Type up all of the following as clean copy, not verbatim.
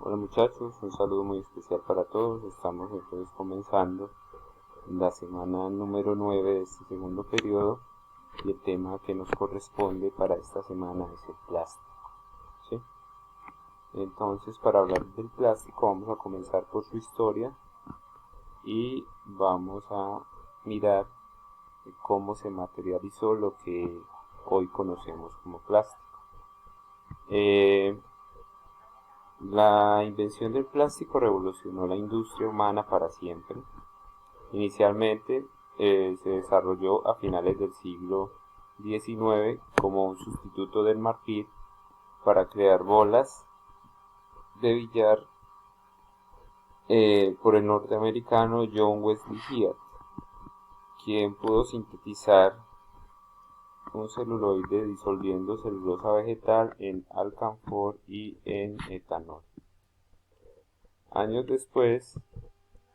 Hola muchachos, un saludo muy especial para todos. Estamos entonces comenzando la semana número 9 de este segundo periodo y el tema que nos corresponde para esta semana es el plástico. ¿Sí? Entonces, para hablar del plástico vamos a comenzar por su historia y vamos a mirar cómo se materializó lo que hoy conocemos como plástico. La invención del plástico revolucionó la industria humana para siempre. Inicialmente se desarrolló a finales del siglo XIX como un sustituto del marfil para crear bolas de billar por el norteamericano John Wesley Hyatt, quien pudo sintetizar un celuloide disolviendo celulosa vegetal en alcanfor y en etanol. Años después,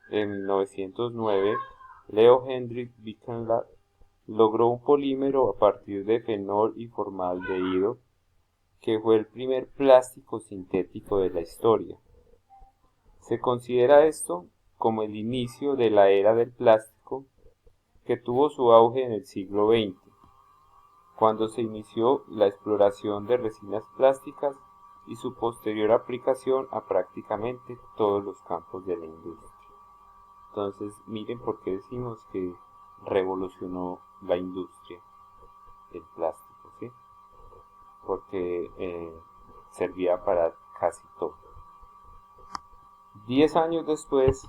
en 1909, Leo Hendrik Birkenlath logró un polímero a partir de fenol y formaldehído que fue el primer plástico sintético de la historia. Se considera esto como el inicio de la era del plástico, que tuvo su auge en el siglo XX, cuando se inició la exploración de resinas plásticas y su posterior aplicación a prácticamente todos los campos de la industria. Entonces, miren por qué decimos que revolucionó la industria el plástico, ¿sí? Porque servía para casi todo. 10 años después,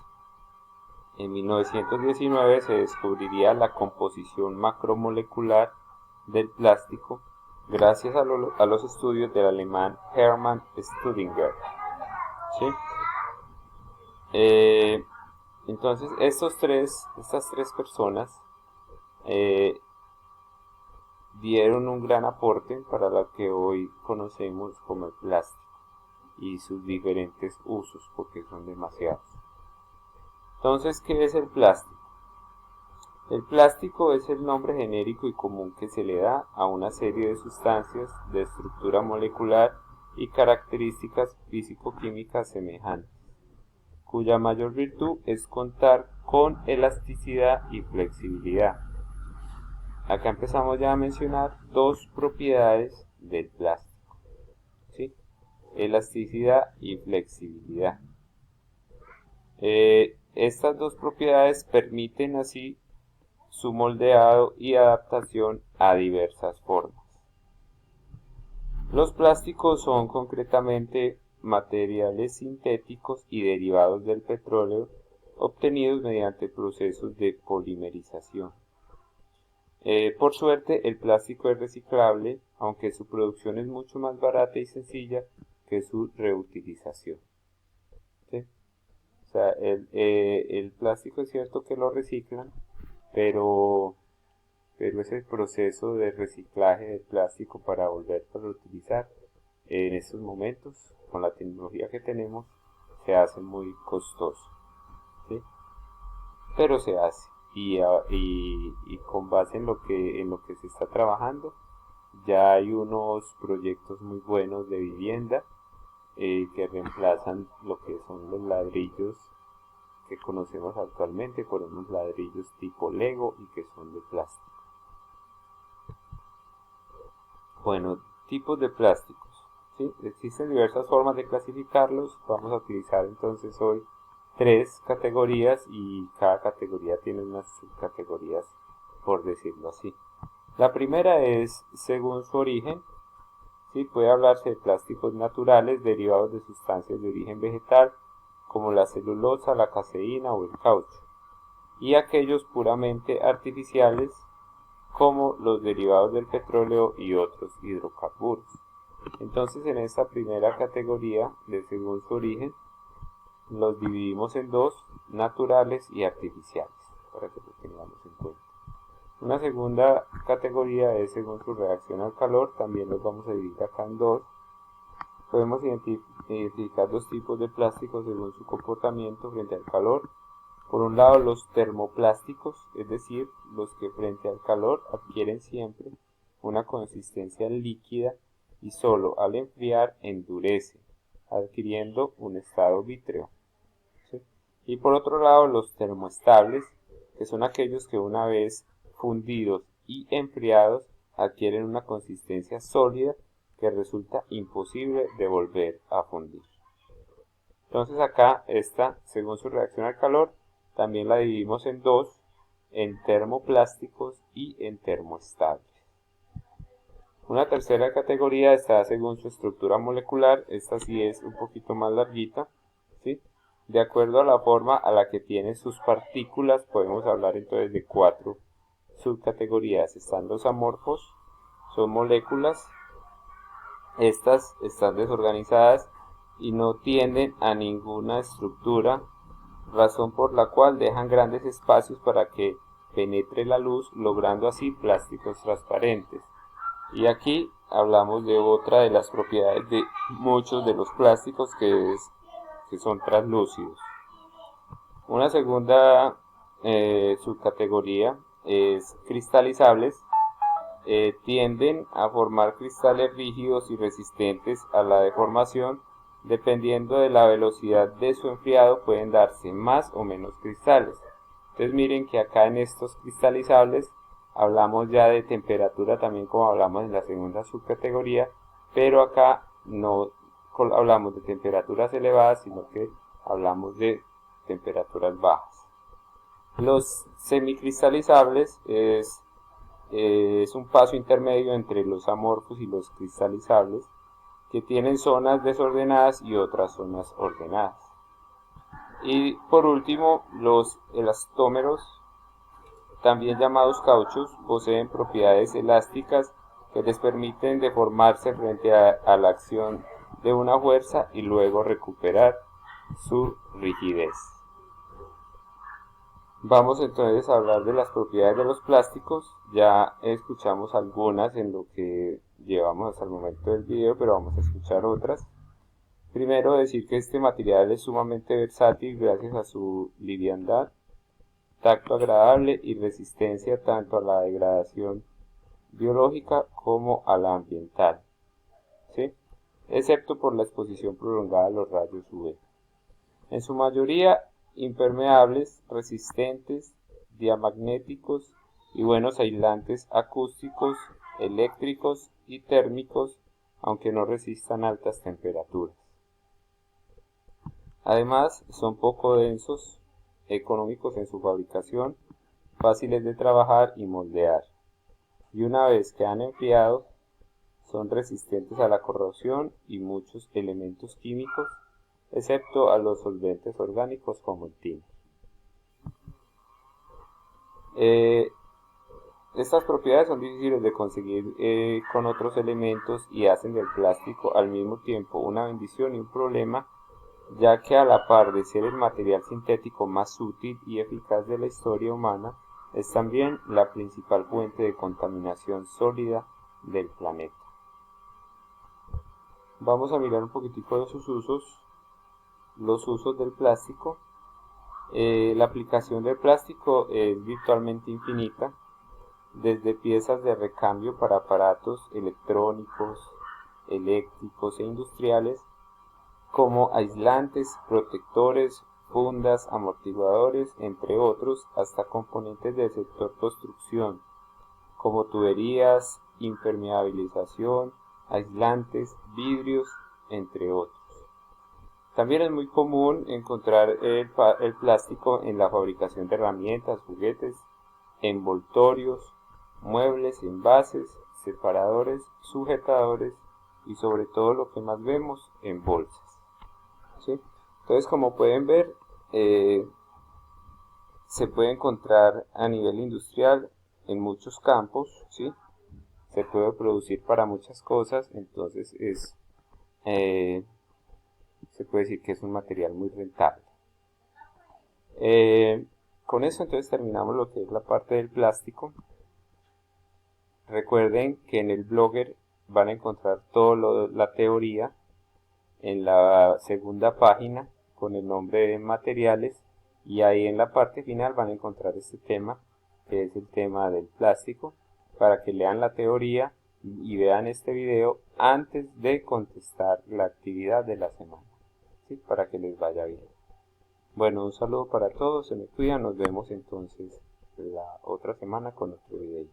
en 1919, se descubriría la composición macromolecular del plástico gracias a los estudios del alemán Hermann Staudinger, ¿sí? Entonces, estas tres personas eh, dieron un gran aporte para lo que hoy conocemos como el plástico y sus diferentes usos, porque son demasiados. Entonces, ¿qué es el plástico? El plástico es el nombre genérico y común que se le da a una serie de sustancias de estructura molecular y características físico-químicas semejantes, cuya mayor virtud es contar con elasticidad y flexibilidad. Acá empezamos ya a mencionar dos propiedades del plástico, ¿sí? Elasticidad y flexibilidad. Estas dos propiedades permiten así su moldeado y adaptación a diversas formas. Los plásticos son concretamente materiales sintéticos y derivados del petróleo obtenidos mediante procesos de polimerización. Por suerte, el plástico es reciclable, aunque su producción es mucho más barata y sencilla que su reutilización. ¿Sí? O sea, el plástico es cierto que lo reciclan, pero, pero ese proceso de reciclaje del plástico para volver a reutilizar en estos momentos, con la tecnología que tenemos, se hace muy costoso, ¿sí? Pero se hace y con base en lo que se está trabajando, ya hay unos proyectos muy buenos de vivienda que reemplazan lo que son los ladrillos que conocemos actualmente por unos ladrillos tipo Lego y que son de plástico. Bueno, tipos de plásticos, ¿sí? Existen diversas formas de clasificarlos. Vamos a utilizar entonces hoy tres categorías y cada categoría tiene unas subcategorías, por decirlo así. La primera es según su origen. Sí, puede hablarse de plásticos naturales derivados de sustancias de origen vegetal, como la celulosa, la caseína o el caucho, y aquellos puramente artificiales, como los derivados del petróleo y otros hidrocarburos. Entonces, en esta primera categoría, de según su origen, los dividimos en dos, naturales y artificiales, para que lo tengamos en cuenta. Una segunda categoría es según su reacción al calor, también los vamos a dividir acá en dos. Podemos identificar dos tipos de plásticos según su comportamiento frente al calor. Por un lado, los termoplásticos, es decir, los que frente al calor adquieren siempre una consistencia líquida y solo al enfriar endurecen, adquiriendo un estado vítreo, ¿sí? Y por otro lado, los termoestables, que son aquellos que una vez fundidos y enfriados adquieren una consistencia sólida que resulta imposible de volver a fundir. Entonces acá esta, según su reacción al calor, también la dividimos en dos, en termoplásticos y en termoestables. Una tercera categoría está según su estructura molecular. Esta sí es un poquito más larguita, ¿sí? De acuerdo a la forma a la que tiene sus partículas, podemos hablar entonces de 4 subcategorías. Están los amorfos, son moléculas. Estas están desorganizadas y no tienden a ninguna estructura, razón por la cual dejan grandes espacios para que penetre la luz, logrando así plásticos transparentes. Y aquí hablamos de otra de las propiedades de muchos de los plásticos, que son translúcidos. Una segunda subcategoría es cristalizables. Tienden a formar cristales rígidos y resistentes a la deformación. Dependiendo de la velocidad de su enfriado pueden darse más o menos cristales. Entonces miren que acá en estos cristalizables hablamos ya de temperatura también, como hablamos en la segunda subcategoría, pero acá no hablamos de temperaturas elevadas, sino que hablamos de temperaturas bajas. Los semicristalizables es un paso intermedio entre los amorfos y los cristalizables, que tienen zonas desordenadas y otras zonas ordenadas. Y por último, los elastómeros, también llamados cauchos, poseen propiedades elásticas que les permiten deformarse frente a la acción de una fuerza y luego recuperar su rigidez. Vamos entonces a hablar de las propiedades de los plásticos. Ya escuchamos algunas en lo que llevamos hasta el momento del video, pero vamos a escuchar otras. Primero, decir que este material es sumamente versátil gracias a su liviandad, tacto agradable y resistencia tanto a la degradación biológica como a la ambiental, ¿sí? Excepto por la exposición prolongada a los rayos UV. En su mayoría impermeables, resistentes, diamagnéticos y buenos aislantes acústicos, eléctricos y térmicos, aunque no resistan altas temperaturas. Además, son poco densos, económicos en su fabricación, fáciles de trabajar y moldear, y una vez que han enfriado, son resistentes a la corrosión y muchos elementos químicos, excepto a los solventes orgánicos como el tiner. Estas propiedades son difíciles de conseguir con otros elementos y hacen del plástico al mismo tiempo una bendición y un problema, ya que a la par de ser el material sintético más útil y eficaz de la historia humana, es también la principal fuente de contaminación sólida del planeta. Vamos a mirar un poquitico de sus usos. Los usos del plástico. La aplicación del plástico es virtualmente infinita, desde piezas de recambio para aparatos electrónicos, eléctricos e industriales, como aislantes, protectores, fundas, amortiguadores, entre otros, hasta componentes del sector construcción, como tuberías, impermeabilización, aislantes, vidrios, entre otros. También es muy común encontrar el plástico en la fabricación de herramientas, juguetes, envoltorios, muebles, envases, separadores, sujetadores y sobre todo lo que más vemos, en bolsas, ¿sí? Entonces, como pueden ver, se puede encontrar a nivel industrial en muchos campos, ¿sí? Se puede producir para muchas cosas, entonces se puede decir que es un material muy rentable. Con eso entonces terminamos lo que es la parte del plástico. Recuerden que en el Blogger van a encontrar toda la teoría en la segunda página con el nombre de materiales, y ahí en la parte final van a encontrar este tema, que es el tema del plástico, para que lean la teoría y vean este video antes de contestar la actividad de la semana, ¿sí? Para que les vaya bien. Bueno, un saludo para todos, se me cuidan, nos vemos entonces la otra semana con otro video.